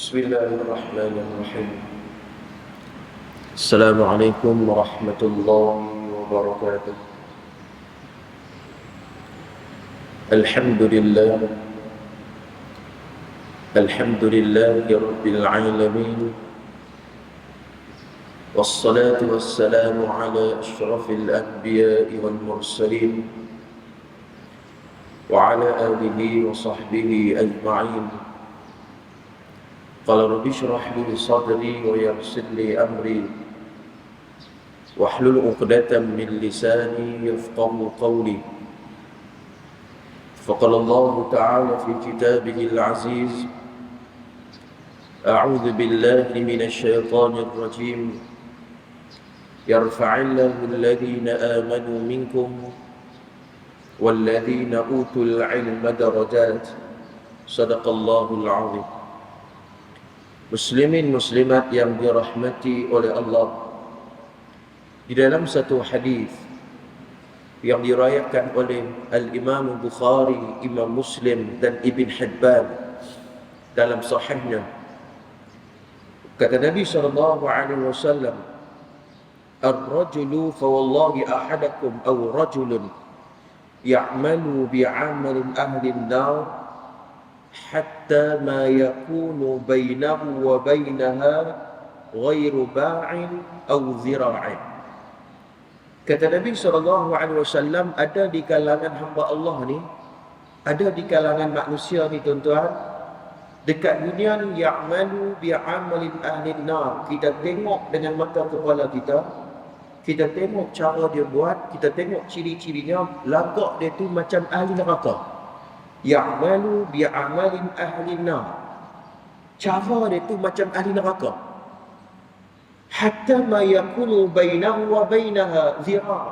بسم الله الرحمن الرحيم. السلام عليكم ورحمة الله وبركاته. الحمد لله رب العالمين، والصلاة والسلام على أشرف الأنبياء والمرسلين وعلى آله وصحبه أجمعين. قال رب اشرح لي صدري ويسر لي أمري واحلل عقدة من لساني يفقهوا قولي. فقال الله تعالى في كتابه العزيز: أعوذ بالله من الشيطان الرجيم، يرفع الله الذين آمنوا منكم والذين أوتوا العلم درجات. صدق الله العظيم. Muslimin muslimat yang dirahmati oleh Allah, di dalam satu hadis yang diriwayatkan oleh Al-Imam Bukhari, Imam Muslim dan Ibn Hibban dalam sahihnya, kata Nabi SAW, "Ar-rajulu fa wallahi ahadakum aw rajulun ya'malu bi'amalin ahli an-nar hatta ma yakunu bainahu wa bainaha ghairu ba'in aw zira'in." Kata Nabi SAW, ada di kalangan hamba Allah ni, ada di kalangan manusia ni tuan-tuan, dekat dunia ni, ya'malu bi'amalin ahli nar. Kita tengok dengan mata kepala kita, kita tengok cara dia buat, kita tengok ciri-cirinya, lagak dia tu macam ahli neraka. Ya'malu bi'amalin ahli nar, cara dia tu macam ahli neraka. Hatta ma yakunu bainahu wa bainaha zira',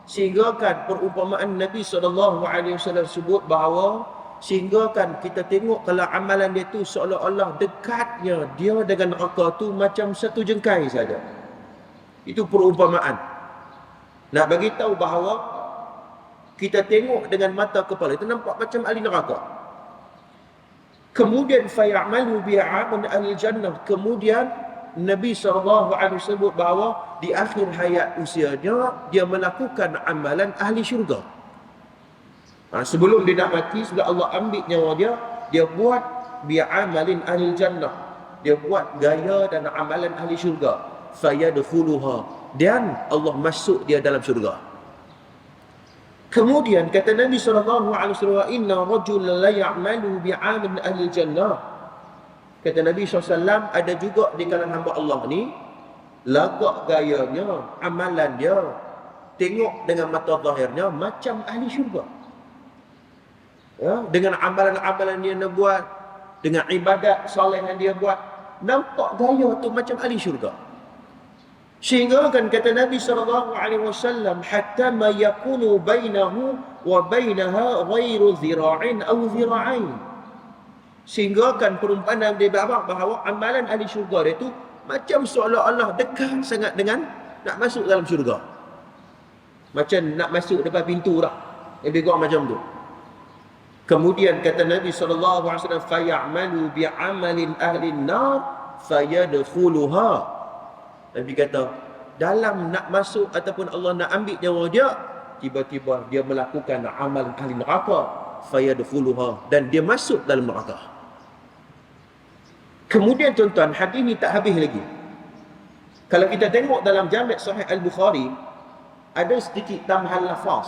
sehingga kan perumpamaan Nabi SAW sebut bahawa sehingga kan kita tengok kalau amalan dia tu seolah-olah dekatnya dia dengan neraka tu macam satu jengkai saja. Itu perumpamaan nak bagi tahu bahawa kita tengok dengan mata kepala itu nampak macam ahli neraka. Kemudian fayamalu bi'amal ahli jannah. Kemudian Nabi SAW sebut bahawa di akhir hayat usianya dia melakukan amalan ahli syurga. Sebelum dia nak mati, sebelum Allah ambil nyawa dia, dia buat bi'amalin ahli jannah. Dia buat gaya dan amalan ahli syurga. Fayadkhuluha, dan Allah masuk dia dalam syurga. Kemudian kata Nabi SAW, "Inna rajulan la ya'malu bi'amal ahli jannah." Kata Nabi SAW, ada juga di kalangan hamba Allah ni, lagak gayanya, amalan dia, tengok dengan mata zahirnya macam ahli syurga. Ya, dengan amalan-amalan dia nak buat, dengan ibadat soleh yang dia buat, nampak gaya tu macam ahli syurga. Sehingga kan kata Nabi SAW, hatta ma yakunu bainahu wa bainaha ghairu zira'in aw zira'ain. Sehingga kan perumpamaan dia bahawa amalan ahli syurga dia tu macam seolah-olah dekat sangat dengan nak masuk dalam syurga. Macam nak masuk depan pintu dah. Lebih kurang macam tu. Kemudian kata Nabi SAW, fayamalu bi'amalin ahli nar fayadkhuluha. Nabi kata, dalam nak masuk ataupun Allah nak ambil nyawa dia, tiba-tiba dia melakukan amal ahli neraka, fayadkhuluha, dan dia masuk dalam neraka. Kemudian tuan-tuan, hadis ni tak habis lagi. Kalau kita tengok dalam Jami' Sahih Al-Bukhari, ada sedikit tambahan lafaz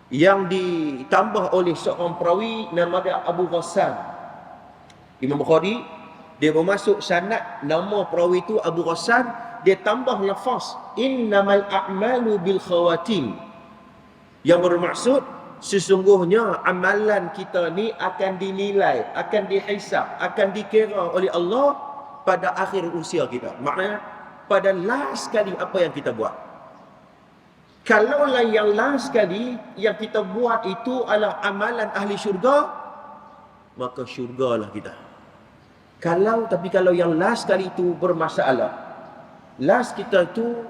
yang ditambah oleh seorang perawi nama dia Abu Ghassan. Imam Bukhari dia memasuk sanad nama perawi itu Abu Ghassan, dia tambah lafaz innamal a'malu bil khawatim, yang bermaksud sesungguhnya amalan kita ni akan dinilai, akan dihisab, akan dikira oleh Allah pada akhir usia kita. Maknanya pada last kali apa yang kita buat. Kalaulah yang last kali yang kita buat itu adalah amalan ahli syurga, maka syurgalah kita. Tapi kalau yang last kali itu bermasalah, last kita itu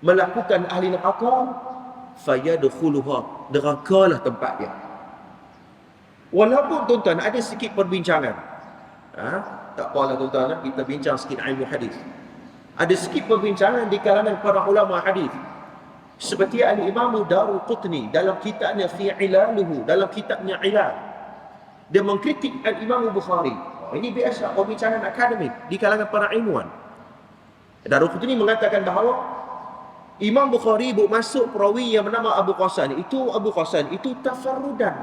melakukan ahli neraka, fayadkhuluha, nerakalah tempat dia. Walaupun tuan-tuan ada sikit perbincangan Tak apalah tuan-tuan, kita bincang sikit ilmu hadis. Ada sikit perbincangan di kalangan para ulama hadis. Seperti Al-Imam Daruqutni dalam kitabnya fi ilaluhu, dalam kitabnya Ilal, dia mengkritik Al-Imam Bukhari. Ini biasa perbincangan akademik di kalangan para ilmuwan. Daruqutni mengatakan bahawa Imam Bukhari masuk perawi yang bernama Abu Qasan itu tafarrudan.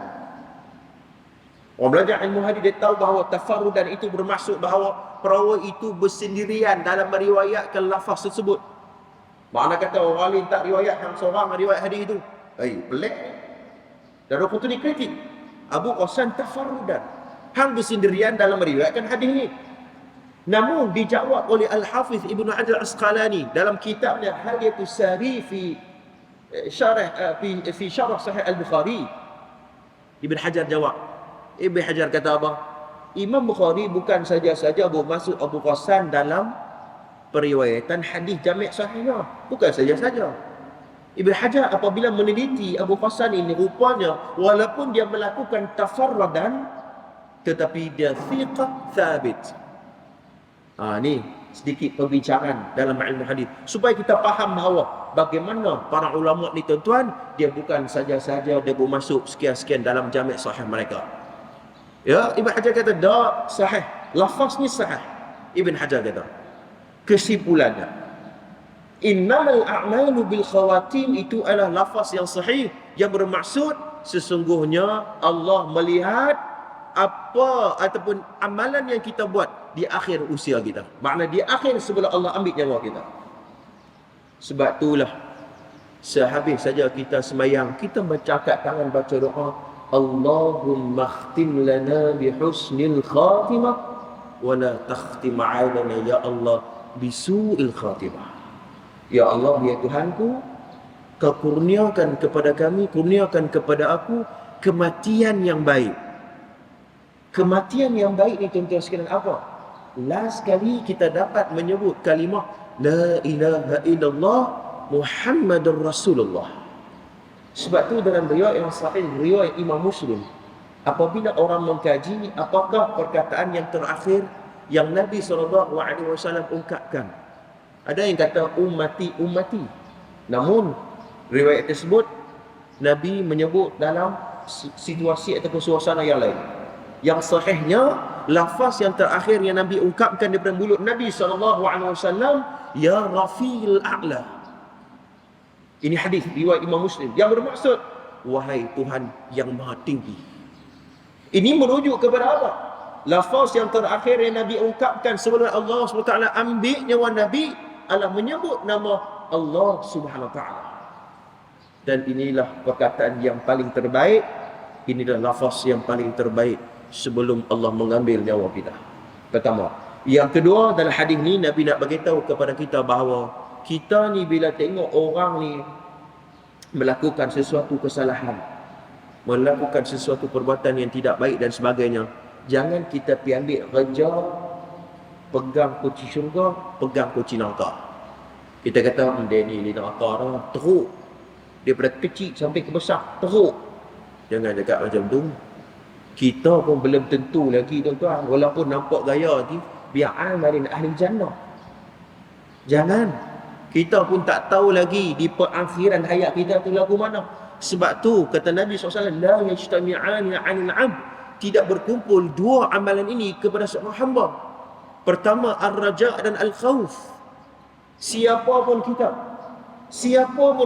Orang belajar ilmu hadis dia tahu bahawa tafarrudan itu bermaksud bahawa perawi itu bersendirian dalam meriwayatkan lafaz tersebut. Makna kata orang lain tak riwayat, hang seorang riwayat hadis itu. Pelik. Daruqutni kritik Abu Qasan tafarrudan, hang bersendirian dalam meriwayatkan hadis ini. Namun dijawab oleh Al-Hafiz Ibnu Hajar Asqalani dalam kitabnya Hadyatus Sari fi syarah Sahih Al-Bukhari. Ibn Hajar jawab. Ibn Hajar kata apa? Imam Bukhari bukan saja-saja bermaksud Abu Qasan dalam periwayatan hadis jami' sahihnya, bukan saja-saja. Ibn Hajar apabila meneliti Abu Qasan ini, rupanya walaupun dia melakukan tafarrudan, tetapi dia thiqah thabit. Ni sedikit perbincangan dalam ilmu hadis supaya kita faham bahawa bagaimana para ulama ni tuan-tuan, dia bukan saja-saja dia bermasuk sekian-sekian dalam jami' sahih mereka. Ya, Ibn Hajar kata dak sahih, lafaz ni sahih. Ibn Hajar kata kesimpulannya, innamal a'malu bil khawatim itu adalah lafaz yang sahih yang bermaksud sesungguhnya Allah melihat apa ataupun amalan yang kita buat di akhir usia kita. Makna di akhir sebelum Allah ambil nyawa kita. Sebab itulah sehabis saja kita semayang, kita baca kat tangan baca doa, Allahumma khtim lana bihusnil khatimah wa la takhtim alana ya Allah bisu'il khatimah. Ya Allah, ya Tuhanku, Kau kurniakan kepada kami, kurniakan kepada aku kematian yang baik. Kematian yang baik ni tuan-tuan sekalian apa? Last kali kita dapat menyebut kalimah La ilaha illallah Muhammadur Rasulullah. Sebab tu dalam riwayat yang sahih, riwayat Imam Muslim, apabila orang mengkaji apakah perkataan yang terakhir yang Nabi SAW ungkapkan, ada yang kata ummati, ummati. Namun riwayat tersebut Nabi menyebut dalam situasi ataupun suasana yang lain. Yang sahihnya, lafaz yang terakhir yang Nabi ungkapkan daripada mulut Nabi SAW, Ya Rafi'il A'la. Ini hadis riwayat Imam Muslim yang bermaksud wahai Tuhan yang maha tinggi. Ini merujuk kepada apa? Lafaz yang terakhir yang Nabi ungkapkan sebelum Allah SWT ambil nyawa Nabi adalah menyebut nama Allah SWT. Dan inilah perkataan yang paling terbaik, inilah lafaz yang paling terbaik sebelum Allah mengambil nyawa kita. Pertama. Yang kedua, dalam hadis ni Nabi nak beritahu kepada kita bahawa kita ni bila tengok orang ni melakukan sesuatu kesalahan, melakukan sesuatu perbuatan yang tidak baik dan sebagainya, jangan kita pergi ambil reja, pegang kunci syurga, pegang kunci neraka. Kita kata dia ni neraka dah, teruk. Daripada kecil sampai ke besar, teruk. Jangan cakap macam tu. Kita pun belum tentu lagi tuan-tuan, walaupun nampak gaya ni biar amalin ahli jannah. Jangan. Kita pun tak tahu lagi di perakhiran hayat kita tu lagu mana. Sebab tu kata Nabi SAW, la yajtami'ani 'anil 'abd, tidak berkumpul dua amalan ini kepada seorang hamba. Pertama ar-raja' dan al-khauf. Siapapun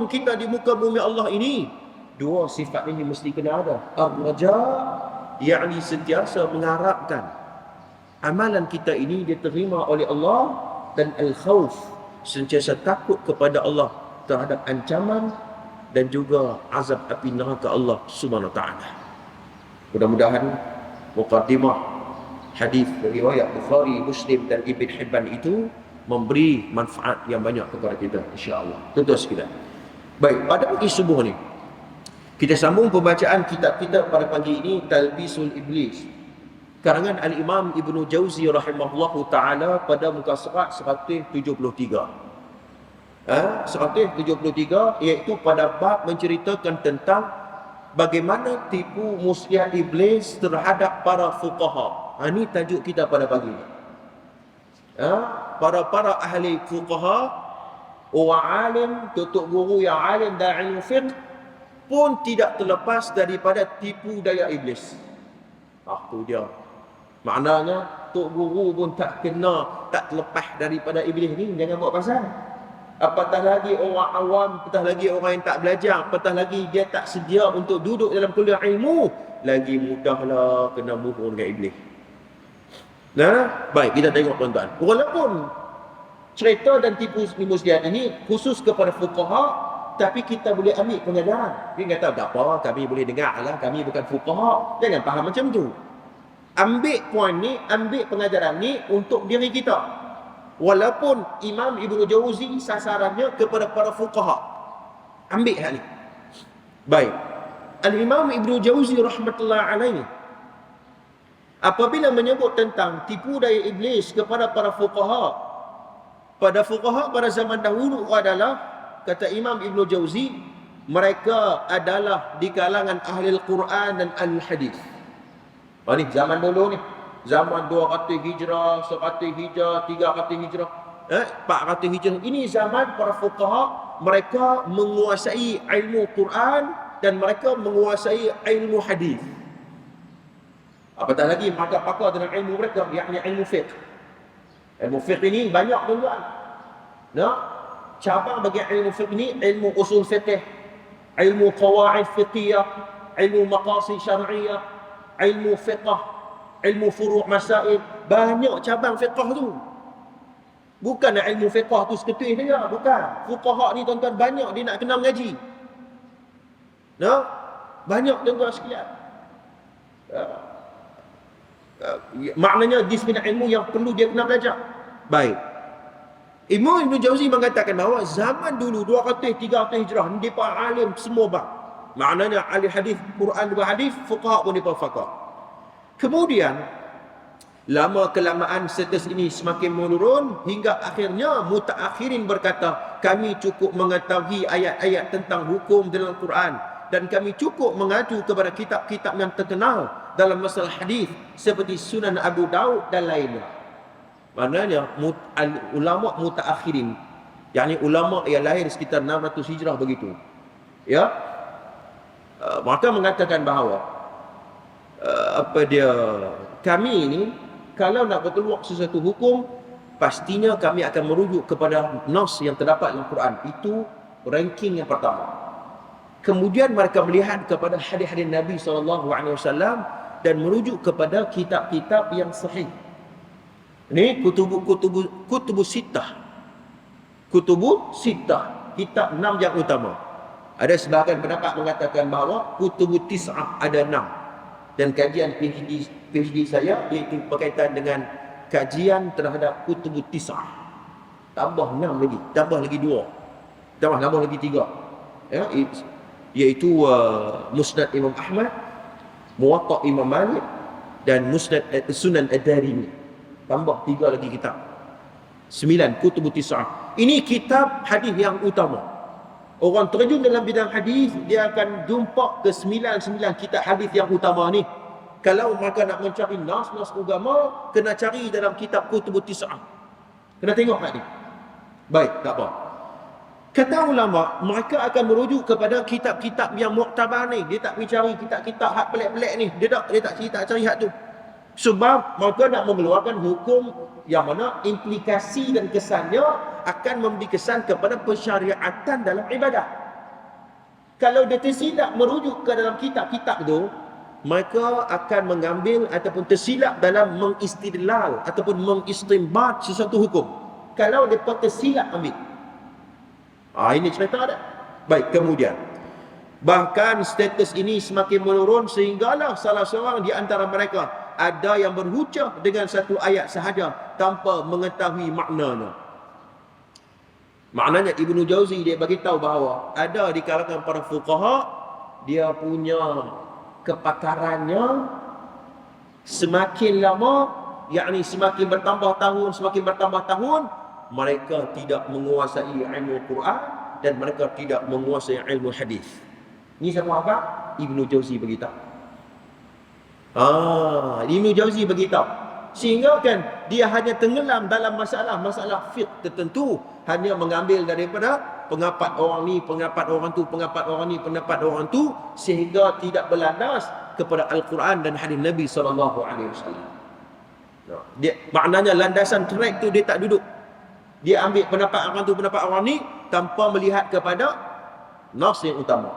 kita di muka bumi Allah ini, dua sifat ini mesti kena ada. Ar-raja' yakni sentiasa mengharapkan amalan kita ini diterima oleh Allah, dan al-khauf sentiasa takut kepada Allah terhadap ancaman dan juga azab api neraka Allah Subhanahu wa taala. Mudah-mudahan muqaddimah hadis riwayat Bukhari, Muslim dan Ibn Hibban itu memberi manfaat yang banyak kepada kita insya-Allah. Tuan-tuan sekalian. Baik, pada pagi subuh ni kita sambung pembacaan kitab kita pada pagi ini, Talbisul Iblis, karangan Al-Imam Ibnu Jauzi rahimahullahu ta'ala, pada muka surat 173. 173 iaitu pada bab menceritakan tentang bagaimana tipu muslihat iblis terhadap para fuqaha. Ini tajuk kita pada pagi ini. Para ahli fuqaha, orang alim, tutup guru yang alim dan ilmu fiqh pun tidak terlepas daripada tipu daya iblis. Itu dia. Maknanya tok guru pun tak terlepas daripada iblis ni. Jangan buat pasal. Apatah lagi orang awam, apatah lagi orang yang tak belajar, apatah lagi dia tak sedia untuk duduk dalam kuliah ilmu, lagi mudahlah kena buhur dengan iblis. Nah, baik, kita tengok tuan-tuan. Walaupun cerita dan tipu muslihat ini khusus kepada fuqaha, tapi kita boleh ambil pengajaran. Dia kata, tak apa, kami boleh dengar lah, kami bukan fuqaha. Jangan faham macam tu. Ambil poin ni, ambil pengajaran ni untuk diri kita. Walaupun Imam Ibnu Jauzi sasarannya kepada para fuqaha. Ambil hal ni. Baik. Al-Imam Ibnu Jauzi rahmatullah alaihi, apabila menyebut tentang tipu daya iblis kepada para fuqaha, pada fuqaha pada zaman dahulu adalah, kata Imam Ibnu Jauzi, mereka adalah di kalangan ahli Al-Quran dan Al-Hadis. Ni zaman dulu ni, zaman 200 hijrah, 100 hijrah, 300 hijrah, 400 hijrah. Ini zaman para fuqaha, mereka menguasai ilmu Quran dan mereka menguasai ilmu hadis. Apatah lagi mereka pakar dengan ilmu mereka, yakni ilmu fiqh. Ilmu fiqh ini banyak tuan-tuan. Cabang bagi ilmu fiqh ini, ilmu usul fiqh, ilmu qawaid fiqhiyah, ilmu maqasid syar'iyah, ilmu fiqh, ilmu furu' masail. Banyak cabang fiqh tu. Bukan ilmu fiqh tu seketul saja, bukan. Fuqaha ni tuan-tuan banyak dia nak kena mengaji. Banyak tuan-tuan sekalian. Maknanya disiplin ilmu yang perlu dia kena belajar. Baik. Imam Ibnu Jauzi mengatakan bahawa zaman dulu 200 300 hijrah ni depa alim semua bab. Maknanya ahli hadis, Quran dan hadis, fuqaha pun depa faqih. Kemudian lama kelamaan status ini semakin menurun hingga akhirnya mutaakhirin berkata, kami cukup mengetahui ayat-ayat tentang hukum dalam Quran dan kami cukup mengacu kepada kitab-kitab yang terkenal dalam masalah hadis seperti Sunan Abu Daud dan lainnya. Maknanya ulama mutaakhirin, yakni ulama yang lahir sekitar 600 hijrah begitu. Ya. Maka mengatakan bahawa kami ini kalau nak berkeluar sesuatu hukum, pastinya kami akan merujuk kepada nas yang terdapat dalam Quran. Itu ranking yang pertama. Kemudian mereka melihat kepada hadis-hadis Nabi SAW dan merujuk kepada kitab-kitab yang sahih. Ini kutubu sittah. Kutubu sittah, kitab 6 yang utama. Ada sebahagian pendapat mengatakan bahawa kutubu tis'ah ada 6. Dan kajian PhD saya iaitu berkaitan dengan kajian terhadap kutubu tis'ah. Tambah 6 lagi, tambah lagi 2. Tambah lagi 3. Ya, iaitu Musnad Imam Ahmad, Muwatta Imam Malik dan Musnad Sunan Ad-Darimi. Tambah 3 lagi kitab. 9 kutubu tis'ah. Ini kitab hadis yang utama. Orang terjun dalam bidang hadis, dia akan jumpa ke 9 kitab hadis yang utama ni. Kalau mereka nak mencari nas agama, kena cari dalam kitab kutubu tis'ah. Kena tengok kat ni. Baik, tak apa. Kata ulama, mereka akan merujuk kepada kitab-kitab yang muktabar ni. Dia tak pergi cari kitab-kitab hak pelik-pelik ni. Dia tak cari hak tu. Sebab mereka nak mengeluarkan hukum yang mana implikasi dan kesannya akan memberi kesan kepada pensyariatan dalam ibadah. Kalau dia tersilap merujuk ke dalam kitab-kitab tu, mereka akan mengambil ataupun tersilap dalam mengistidlal ataupun mengistinbat sesuatu hukum. Kalau dia tersilap ambil. Ini cerita ada. Baik, kemudian bahkan status ini semakin menurun sehinggalah salah seorang di antara mereka ada yang berhujah dengan satu ayat sahaja tanpa mengetahui maknanya. Maknanya Ibnu Jauzi dia bagi tahu bahawa ada di kalangan para fuqaha, dia punya kepakarannya semakin lama, yakni semakin bertambah tahun, mereka tidak menguasai ilmu Quran dan mereka tidak menguasai ilmu hadis. Ini siapa apa? Ibnu Jauzi beritahu. Ibnu Jauzi beritahu. Sehingga kan dia hanya tenggelam dalam masalah fiqh tertentu, hanya mengambil daripada pendapat orang ni, pendapat orang tu, pendapat orang ni, pendapat orang tu, sehingga tidak berlandas kepada Al-Quran dan hadis Nabi SAW. Dia, maknanya landasan track tu dia tak duduk. Dia ambil pendapat orang tu, pendapat orang ni, tanpa melihat kepada nas yang utama.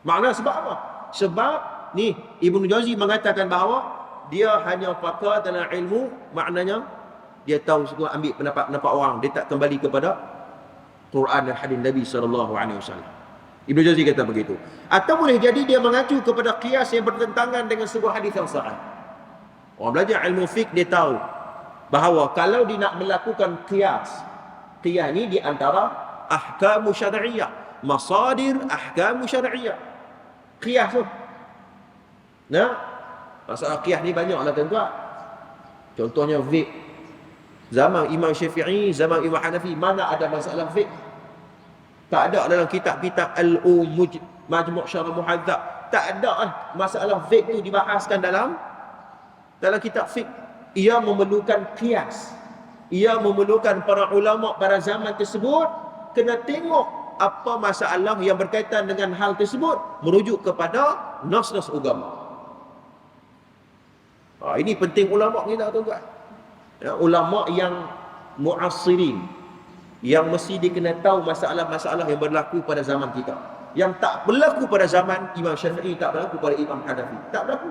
Makna sebab apa? Sebab ni Ibnu Jauzi mengatakan bahawa dia hanya pakar dalam ilmu, maknanya dia tahu semua, ambil pendapat-pendapat orang, dia tak kembali kepada Quran dan hadis Nabi SAW. Ibnu Jauzi kata begitu. Atau boleh jadi dia mengacu kepada qiyas yang bertentangan dengan sebuah hadis yang sahih. Orang belajar ilmu fiqh dia tahu bahawa kalau dia nak melakukan qiyas ni di antara ahkamu syar'iyyah, masadir ahkamu syar'iyyah. Qiyas tu. Masalah qiyas ni banyaklah tuan-tuan. Contohnya fiqh. Zaman Imam Syafi'i, zaman Imam Hanafi, mana ada masalah fiqh? Tak ada dalam kitab-kitab Majmu' Syarah Muhadzab. Tak ada masalah fiqh tu dibahaskan dalam kitab fiqh. Ia memerlukan qiyas. Ia memerlukan para ulama pada zaman tersebut kena tengok apa masalah yang berkaitan dengan hal tersebut, merujuk kepada nas-nas agama. Ini penting ulama kita tuan-tuan. Ulama yang mu'assirin, yang mesti dikena tahu masalah-masalah yang berlaku pada zaman kita, yang tak berlaku pada zaman Imam Syafi'i, tak berlaku pada Imam Hanafi, tak berlaku.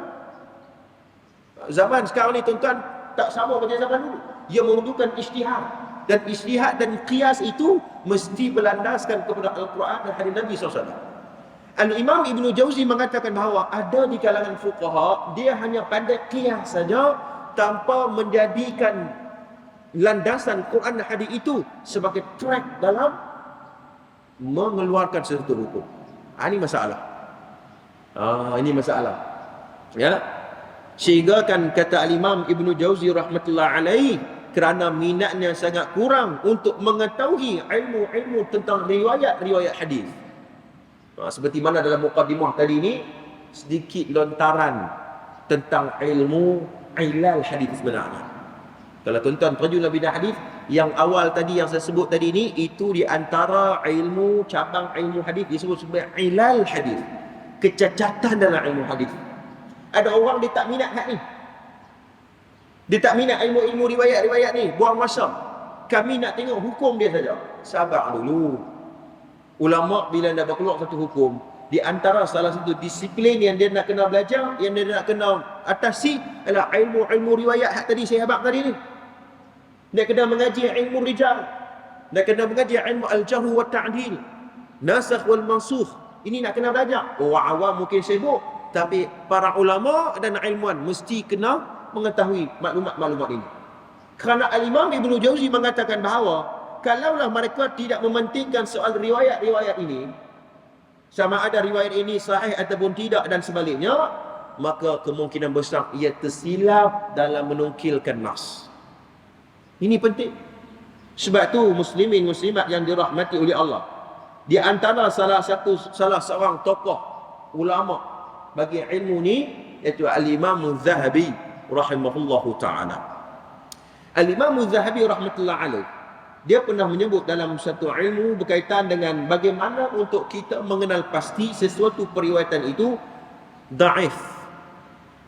Zaman sekarang ni tuan-tuan tak sama macam zaman dulu. Ia memerlukan ijtihad, dan ijtihad dan qiyas itu mesti berlandaskan kepada Al-Quran dan hadis Nabi SAW. Al-Imam Ibnu Jauzi mengatakan bahawa ada di kalangan fuqaha, dia hanya pandai qiyas saja tanpa menjadikan landasan Quran dan hadis itu sebagai track dalam mengeluarkan sesuatu hukum. Ini masalah. Ini masalah. Ya. Sehingga kan kata Al-Imam Ibnu Jauzi rahmatullah alaih, kerana minatnya sangat kurang untuk mengetahui ilmu-ilmu tentang riwayat-riwayat hadis. Seperti mana dalam muqaddimah tadi ni, sedikit lontaran tentang ilmu ilal hadis sebenarnya. Kalau tuan-tuan terjun lebih dah hadis, yang awal tadi yang saya sebut tadi ni, itu di antara ilmu cabang ilmu hadis disebut sebagai ilal hadis, kecacatan dalam ilmu hadis. Ada orang dia tak minat hak ni, dia tak minat ilmu-ilmu riwayat-riwayat ni, buang masa. Kami nak tengok hukum dia saja. Sabar dulu. Ulama bila nak berkeluar satu hukum, di antara salah satu disiplin yang dia nak kena belajar, yang dia nak kena atasi adalah ilmu-ilmu riwayat hak tadi saya habaq tadi ni. Dia kena mengaji ilmu rijal, dia kena mengaji ilmu al-jarh wa ta'dil, nasakh wal mansukh. Ini nak kena belajar. Orang awam mungkin sibuk, tapi para ulama dan ilmuwan mesti kena mengetahui maklumat-maklumat ini. Kerana Al-Imam Ibnu Jauzi mengatakan bahawa kalaulah mereka tidak mementingkan soal riwayat-riwayat ini, sama ada riwayat ini sahih ataupun tidak dan sebaliknya, maka kemungkinan besar ia tersilap dalam menukilkan nas. Ini penting. Sebab tu muslimin muslimat yang dirahmati oleh Allah, di antara salah seorang tokoh ulama bagi ilmu ni, iaitu Al-Imam Az-Zahabi rahimahullahu ta'ala. Al-Imam Az-Zahabi rahmatullah alaih, dia pernah menyebut dalam satu ilmu berkaitan dengan bagaimana untuk kita mengenal pasti sesuatu periwayatan itu daif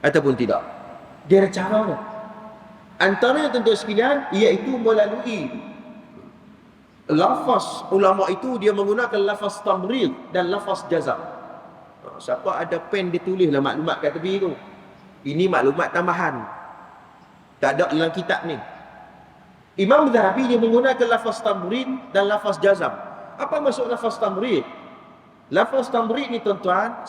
ataupun tidak. Dia ada cara. Antaranya tentu sekalian, iaitu melalui lafaz ulama itu, dia menggunakan lafaz tamrid dan lafaz jazam. Siapa ada pen, dia tulislah maklumat kat tepi tu. Ini maklumat tambahan, tak ada dalam kitab ni. Imam Zahabi dia menggunakan lafaz tamrid dan lafaz jazam. Apa maksud lafaz tamrid? Lafaz tamrid ni tuan-tuan,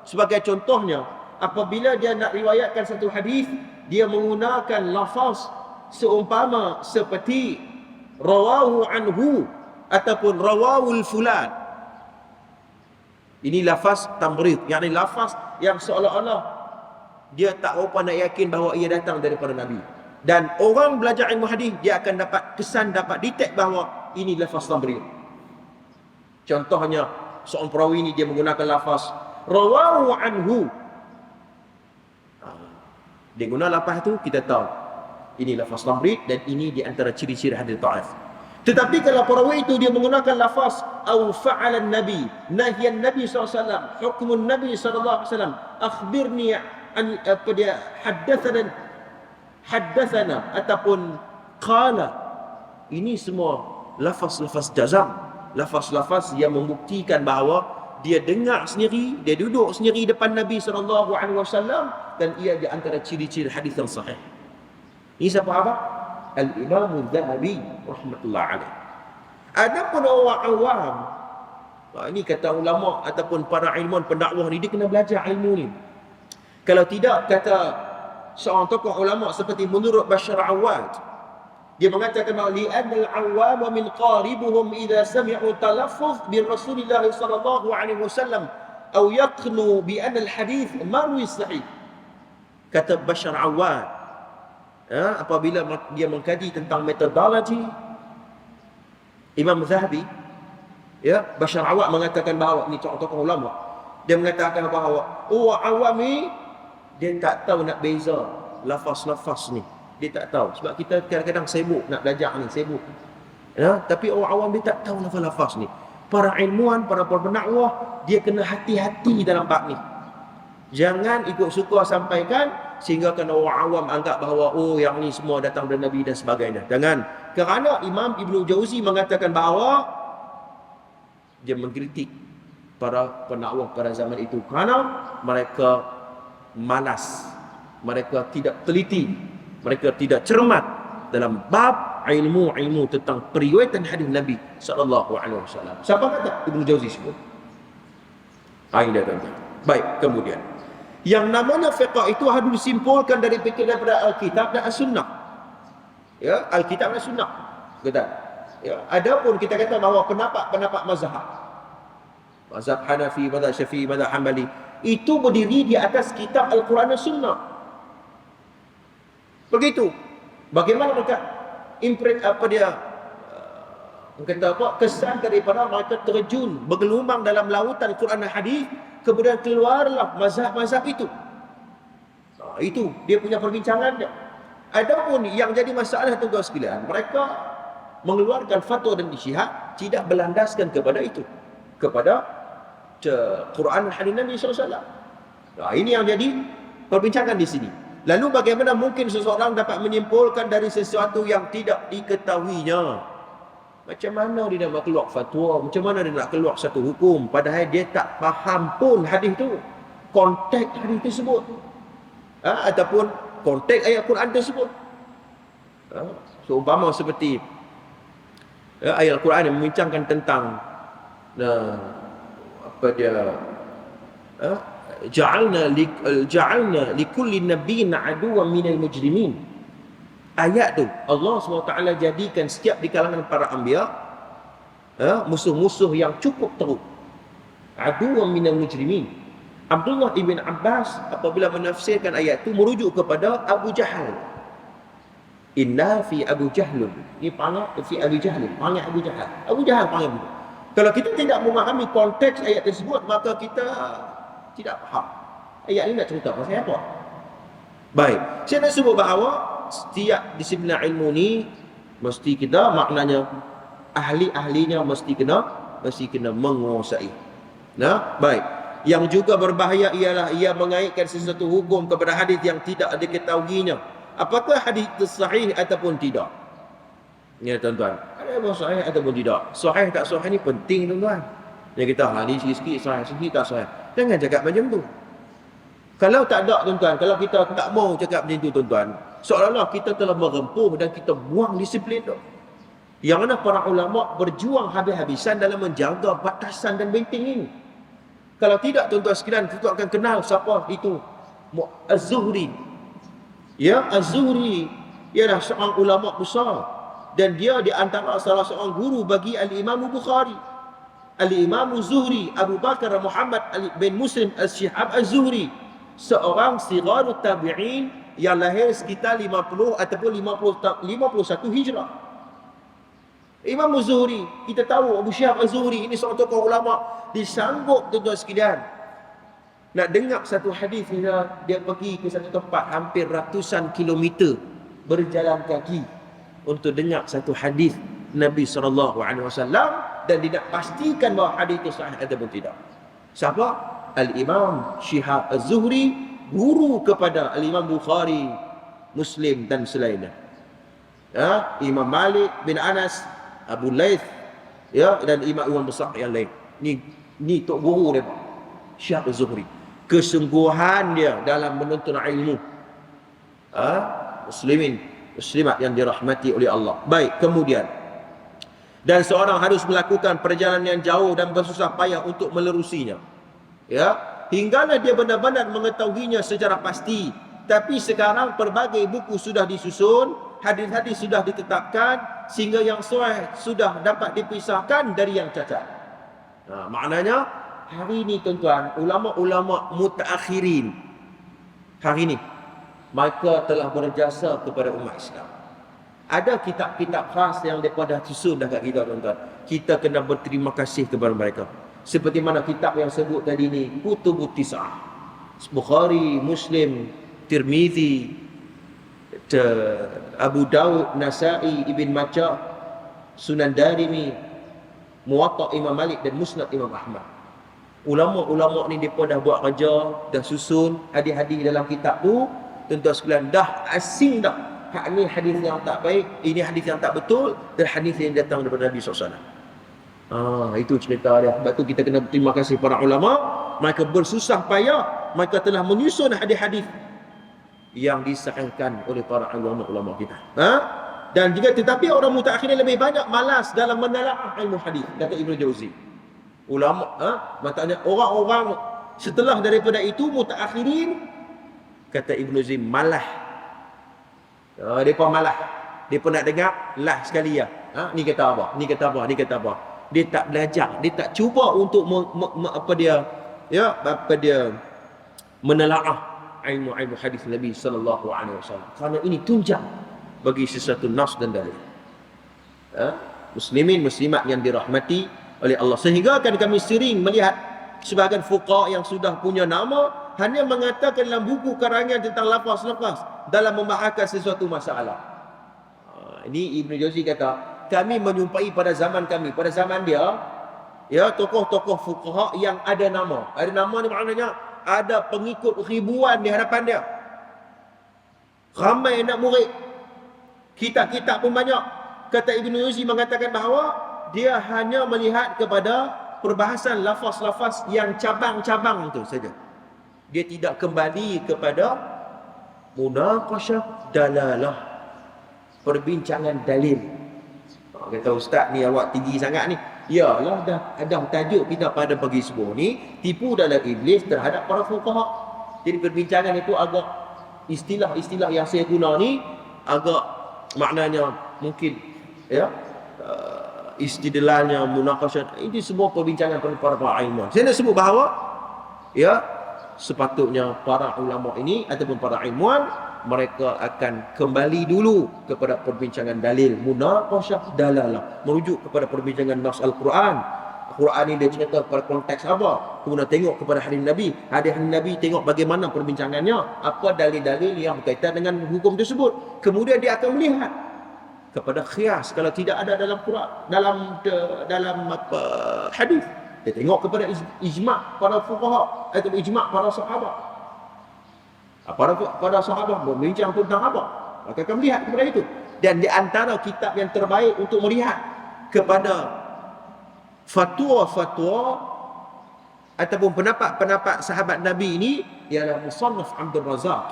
sebagai contohnya, apabila dia nak riwayatkan satu hadis, dia menggunakan lafaz seumpama seperti rawahu anhu ataupun rawahul fulan. Ini lafaz tamrid, yakni lafaz yang seolah-olah dia tak berapa nak yakin bahawa ia datang daripada Nabi. Dan orang belajar ilmu hadis, dia akan dapat kesan, dapat detect bahawa ini lafaz tamrid. Contohnya, seorang perawi ini dia menggunakan lafaz rawahu anhu. Dia guna lafaz tu, kita tahu ini lafaz tamrid dan ini di antara ciri-ciri hadis dhaif. Tetapi kalau perawi itu dia menggunakan lafaz au fa'ala nabi, nahyan nabi SAW, hukmun nabi SAW, akhbirni an, apa dia, haddathana ataupun qala, ini semua lafaz-lafaz jazam, lafaz-lafaz yang membuktikan bahawa dia dengar sendiri, dia duduk sendiri depan Nabi SAW, dan ia di antara ciri-ciri hadis yang sahih. Ini siapa apa? Al-Imam Al-Zahabi rahmatullah alaih. Adapun orang awam, ini kata ulama ataupun para ilmuwan pendakwah ni, dia kena belajar ilmu ni. Kalau tidak, kata seorang tokoh ulama seperti menurut Bashar Awad, dia mengatakan bahawa li'anna al-awwam min qaribuhum idza sami'u talaffuz bi Rasulillah sallallahu alaihi wasallam aw yaqnu bi anna al-hadith marwi sahih. Kata Bashar Awad, apabila dia mengkaji tentang metodologi Imam Zahabi, Bashar Awad mengatakan bahawa, ni tokoh ulama, dia mengatakan bahawa orang awam ni dia tak tahu nak beza lafaz-lafaz ni. Dia tak tahu. Sebab kita kadang-kadang sibuk nak belajar ni, sibuk. Tapi orang awam dia tak tahu lafaz-lafaz ni. Para ilmuwan, para pendakwah, dia kena hati-hati dalam bab ni. Jangan ikut suka sampaikan sehingga kan orang awam anggap bahawa yang ni semua datang dari Nabi dan sebagainya. Jangan. Kerana Imam Ibn Jauzi mengatakan bahawa dia mengkritik para pendakwah pada zaman itu kerana mereka malas, mereka tidak teliti, mereka tidak cermat dalam bab ilmu tentang periwayatan hadis Nabi sallallahu alaihi wasallam. Siapa kata? Ibnu Jauzi sebut. Ini dia tuan-tuan. Baik, kemudian yang namanya fiqh itu harus disimpulkan dari fikir daripada Alkitab dan As-Sunnah. Alkitab dan As-Sunnah. Kata. Adapun kita kata bahawa pendapat mazhab Hanafi, mazhab Syafi'i, mazhab Hanbali, itu berdiri di atas kitab Al-Quran dan Sunnah. Begitu. Bagaimana mereka kesan daripada mereka terjun bergelumang dalam lautan Quran dan hadis, kemudian keluarlah mazhab-mazhab itu. Itu dia punya perbincangan dia. Adapun yang jadi masalah tuan-tuan sekalian, mereka mengeluarkan fatwa dan ijtihad tidak berlandaskan kepada itu, kepada Quran dan hadis Nabi SAW. Ini yang jadi perbincangan di sini. Lalu bagaimana mungkin seseorang dapat menyimpulkan dari sesuatu yang tidak diketahuinya? Macam mana dia nak keluar fatwa? Macam mana dia nak keluar satu hukum? Padahal dia tak faham pun hadis tu, konteks hadis tersebut, ataupun konteks ayat Quran tersebut. Seumpama seperti ayat Quran yang membincangkan tentang ja'alna likulli nabiyyin aduwwan minal mujrimin. Ayat tu Allah SWT jadikan setiap di kalangan para anbiya musuh-musuh yang cukup teruk. Aduwwan minal mujrimin. Abdullah ibn Abbas apabila menafsirkan ayat tu merujuk kepada Abu Jahal. Inna fi Abu Jahl. Ini panggil fi Abu Jahl, panggil Abu Jahal. Abu Jahal panggil begitu. Kalau kita tidak memahami konteks ayat tersebut, maka kita tidak faham ayat ini nak cerita pasal apa. Baik, saya nak sebut bahawa setiap disiplin ilmu ni mesti kita, maknanya ahli-ahlinya mesti kena menguasai. Baik. Yang juga berbahaya ialah ia mengaitkan sesuatu hukum kepada hadis yang tidak diketahuinya. Apakah hadis itu sahih ataupun tidak? Ya tuan-tuan, ada yang sahih ataupun tidak. Sahih tak sahih ni penting tuan-tuan. Yang kita ni sikit-sikit sahih, sikit tak sahih. Jangan cakap macam tu. Kalau tak ada tuan-tuan, kalau kita tak mau cakap macam tu tuan-tuan, seolah-olah kita telah merempuh dan kita buang disiplin tu. Yang mana para ulama berjuang habis-habisan dalam menjaga batasan dan benteng ini. Kalau tidak tuan-tuan sekalian, kita akan kenal siapa itu Az-Zuhri. Az-Zuhri ialah seorang ulama besar dan dia di antara salah seorang guru bagi Al-Imam Bukhari. Al-Imam Zuhri Abu Bakar Muhammad bin Muslim Al-Shihab Az-Zuhri, seorang sigharut tabi'in yang lahir sekitar 50 ataupun 51 Hijrah. Imam Zuhri, kita tahu Abu Shihab Az-Zuhri ini seorang tokoh ulama, disanggup tuan-tuan sekalian Nak dengar satu hadis dia pergi ke satu tempat hampir ratusan kilometer berjalan kaki untuk dengar satu hadis Nabi SAW, dan dia nak pastikan bahawa hadis itu sahih ataupun tidak. Siapa? Al-Imam Shihab Az-Zuhri, guru kepada Al-Imam Bukhari, Muslim dan selainnya. Ya, Imam Malik bin Anas, Abu Laith, ya, dan imam besar yang lain. Ni tok guru dia, Shihab Az-Zuhri. Kesungguhan dia dalam menuntut ilmu. Muslimin, muslimat yang dirahmati oleh Allah. Baik, kemudian, dan seorang harus melakukan perjalanan yang jauh dan bersusah payah untuk menerusinya. Ya, hinggalah dia benar-benar mengetahuinya secara pasti. Tapi sekarang pelbagai buku sudah disusun, hadis-hadis sudah ditetapkan, sehingga yang sahih sudah dapat dipisahkan dari yang cacat. Maknanya hari ini tuan-tuan, ulama-ulama mutaakhirin hari ini mereka telah berjasa kepada umat Islam. Ada kitab-kitab khas yang mereka dah susun dah kat kita, tuan-tuan. Kita kena berterima kasih kepada mereka. Seperti mana kitab yang sebut tadi ni, Kutubut Tis'ah, Bukhari, Muslim, Tirmizi, Abu Daud, Nasai, Ibn Majah, Sunan Darimi, Muwatta Imam Malik dan Musnad Imam Ahmad. Ulama-ulama ni mereka dah buat kerja, dah susun hadis-hadis dalam kitab tu. Tuan-tuan sekalian, dah asing dah hak ni hadis yang tak baik, ini hadis yang tak betul, dan hadis yang datang daripada Nabi SAW. Itu cerita dia. Sebab tu kita kena berterima kasih para ulama. Mereka bersusah payah, mereka telah menyusun hadis-hadis yang disahihkan oleh para ulama-ulama kita. Dan juga tetapi orang mutaakhirin lebih banyak malas dalam menelaah ilmu hadis, kata Ibnu Jauzi. Ulama, maknanya orang-orang setelah daripada itu mutaakhirin, kata Ibnu Jauzi, malah. Mereka malah. Mereka nak dengar lah sekali ya. Ni kata apa? Ni kata apa? Ni kata apa? Dia tak belajar, dia tak cuba untuk menelaah ilmu hadis Nabi sallallahu alaihi wasallam. Kerana ini tunjang bagi sesuatu nas dan dalil. Muslimin muslimat yang dirahmati oleh Allah. Sehingga kan kami sering melihat sebahagian fuqaha yang sudah punya nama hanya mengatakan dalam buku karangan tentang lafaz-lafaz dalam membahaskan sesuatu masalah. Ini Ibnu Jauzi kata, kami menyumpai pada zaman kami, pada zaman dia, ya, tokoh-tokoh fuqaha yang ada nama. Ada nama ni maknanya ada pengikut ribuan di hadapan dia. Ramai nak murid. Kitab-kitab pun banyak. Kata Ibnu Jauzi mengatakan bahawa dia hanya melihat kepada perbahasan lafaz-lafaz yang cabang-cabang itu saja. Dia tidak kembali kepada munaqashah dalalah, perbincangan dalil. Kata ustaz ni awak tinggi sangat ni. Yalah, dah tajuk kita pada pagi subuh ni, tipu dalam iblis terhadap para fuqaha. Jadi perbincangan itu agak istilah-istilah yang saya guna ni agak maknanya mungkin ya istidlalnya, munaqashah, ini semua perbincangan para ilmuwan. Saya nak sebut bahawa ya sepatutnya para ulama ini ataupun para ilmuwan mereka akan kembali dulu kepada perbincangan dalil, munaqashah dalalah, merujuk kepada perbincangan nas Al-Quran. Al-Quran ini dia cerita pada konteks apa, kemudian tengok kepada hadis Nabi, hadis Nabi tengok bagaimana perbincangannya, apa dalil-dalil yang berkaitan dengan hukum tersebut. Kemudian dia akan melihat kepada qiyas kalau tidak ada dalam Quran, dalam hadis. Dia tengok kepada ijma' para fuqaha atau ijma' para sahabat. Para sahabat berbincang tentang apa, maka akan melihat kepada itu. Dan di antara kitab yang terbaik untuk melihat kepada fatwa-fatwa ataupun pendapat-pendapat sahabat Nabi ini ialah Musannaf Abdul Razak.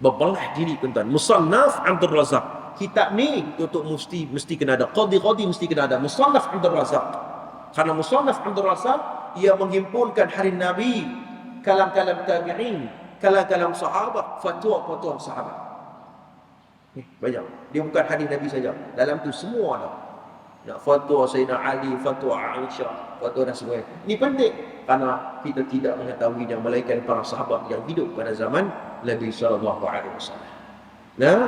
Berbelah diri tuan-tuan, Musannaf Abdul Razak. Kitab ni untuk mesti kena ada, qadi mesti kena ada Musannaf Abdul Razak. Karena Musannaf Abdul Razak ia menghimpunkan hadis Nabi, kalam-kalam tabi'in, kalam-kalam sahabat, fatwa-fatwa sahabat. Banyak. Dia bukan hadis Nabi saja. Dalam tu semua ada. Nak fatwa Sayyidina Ali, fatwa Aisyah, fatwa dan sebagainya. Ini penting kerana kita tidak mengetahuinya melainkan para sahabat yang hidup pada zaman Nabi sallallahu alaihi wasallam. Nah,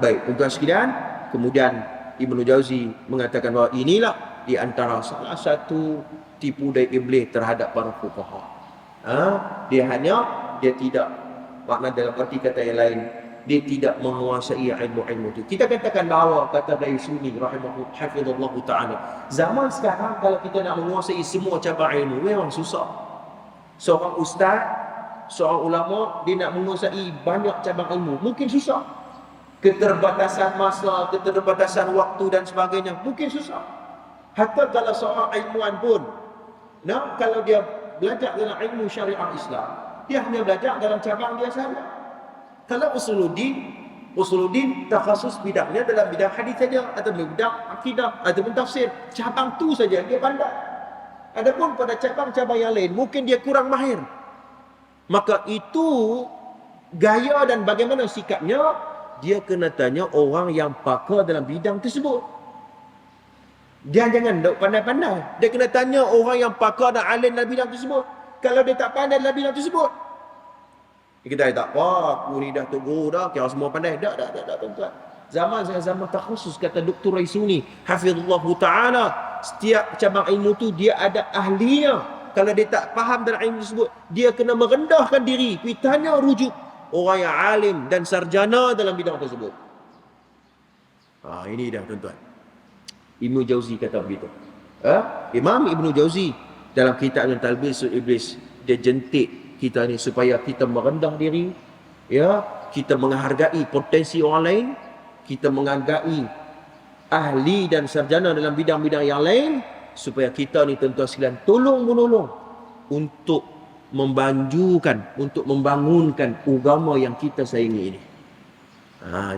baik tuan-tuan sekalian, kemudian Ibnu Jauzi mengatakan bahawa inilah di antara salah satu tipu daya iblis terhadap para fuqaha. Dia tidak, makna dalam arti kata yang lain, dia tidak menguasai ilmu-ilmu itu. Kita katakan bahawa kata dari Sunni rahimahullah hafizallahu taala, zaman sekarang kalau kita nak menguasai semua cabang ilmu memang susah. Seorang ustaz, seorang ulama, dia nak menguasai banyak cabang ilmu mungkin susah. Keterbatasan masa, keterbatasan waktu dan sebagainya mungkin susah. Hatta kalau seorang ilmuwan pun, kalau dia belajar dalam ilmu syariah Islam, dia hanya belajar dalam cabang dia saja. Kalau usuluddin takhasus bidangnya dalam bidang hadis saja, atau bidang akidah, ataupun tafsir, cabang tu saja dia pandai. Adapun pada cabang-cabang yang lain mungkin dia kurang mahir. Maka itu gaya dan bagaimana sikapnya, dia kena tanya orang yang pakar dalam bidang tersebut. Dia jangan duk pandai-pandai. Dia kena tanya orang yang pakar dan alim dalam bidang tersebut. Kalau dia tak pandai dalam bidang tersebut, kita tak apa, aku ni dah tunggu dah, kira semua pandai. Tak tuan-tuan. Zaman takhusus, kata Dr. Raisuni hafizullah taala, setiap cabang ilmu tu dia ada ahlinya. Kalau dia tak faham dalam ilmu tersebut, dia kena merendahkan diri, pergi tanya rujuk orang yang alim dan sarjana dalam bidang tersebut. Ini dah tuan-tuan. Ibnu Jauzi kata begitu. Imam Ibnu Jauzi dalam kitab Talbisul Iblis, dia jentik kita ni supaya kita merendah diri, kita menghargai potensi orang lain, kita menghargai ahli dan sarjana dalam bidang-bidang yang lain, supaya kita ni tuan-tuan sekalian tolong-menolong untuk membanjukan, untuk membangunkan agama yang kita sayangi ini.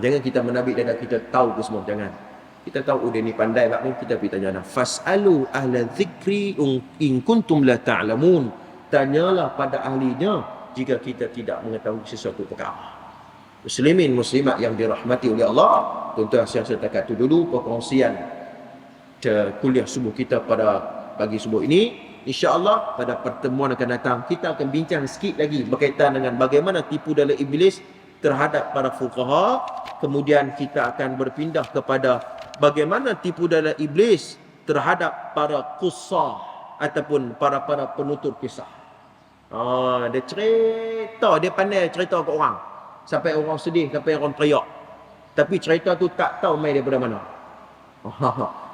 Jangan kita menabik dada kita tahu ke semua, jangan. Kita tahu dia ni pandai bab ni, kita pergi tanya, fasalu ahla dzikri in kuntum la ta'lamun. Tanyalah pada ahlinya jika kita tidak mengetahui sesuatu perkara. Muslimin muslimat yang dirahmati oleh Allah, tuan-tuan, saya setakat itu dulu perkongsian kuliah subuh kita pada pagi subuh ini. InsyaAllah pada pertemuan akan datang kita akan bincang sikit lagi berkaitan dengan bagaimana tipu daya iblis terhadap para fuqaha. Kemudian kita akan berpindah kepada bagaimana tipu daya iblis terhadap para qusah ataupun para penutur kisah. Dia cerita, dia pandai cerita ke orang sampai orang sedih, sampai orang teriak, tapi cerita tu tak tahu main daripada mana.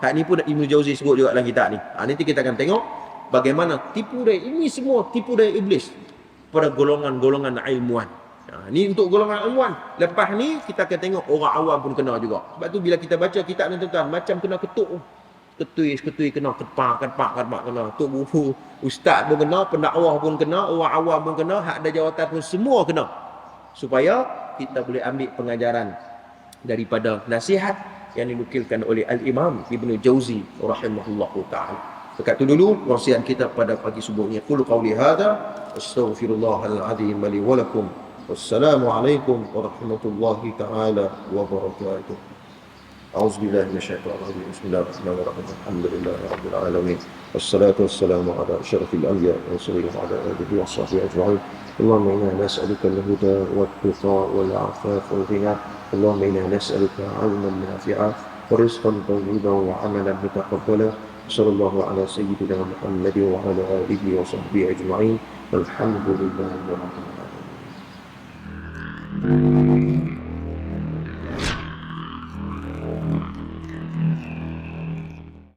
Hak ni pun Ibnu Jauzi sebut juga dalam kitab ni. Nanti kita akan tengok bagaimana tipu daya ini, semua tipu daya iblis pada golongan-golongan ilmuwan. Ni untuk golongan ilmuwan. Lepas ni kita akan tengok orang awam pun kena juga. Sebab tu bila kita baca kitab ni tuan-tuan, macam kena ketuk, ketui kena, kepak kena. Tok guru, ustaz pun kena, pendakwah pun kena, orang awam pun kena, hak ada jawatan pun semua kena. Supaya kita boleh ambil pengajaran daripada nasihat yang dinukilkan oleh Al-Imam Ibnu Jauzi rahimahullahu taala. Dekat tu dulu wasiat kita pada pagi subuh ni. Qul qawli hadza astaghfirullahal azim li wa lakum. Wassalamualaikum warahmatullahi taala wabarakatuh. أعوذ بالله من الشيطان الرجيم بسم الله الرحمن الرحيم الحمد لله رب العالمين والصلاة والسلام على أشرف الأنبياء والمرسلين وعلى آله وصحبه أجمعين اللهم إنا نسألك الهدى والتقى والعفاف والغنى اللهم إنا نسألك علما نافعا ورزقا طيبا وعملا متقبلا صلى الله على سيدنا محمد وعلى آله وصحبه أجمعين الحمد لله رب العالمين.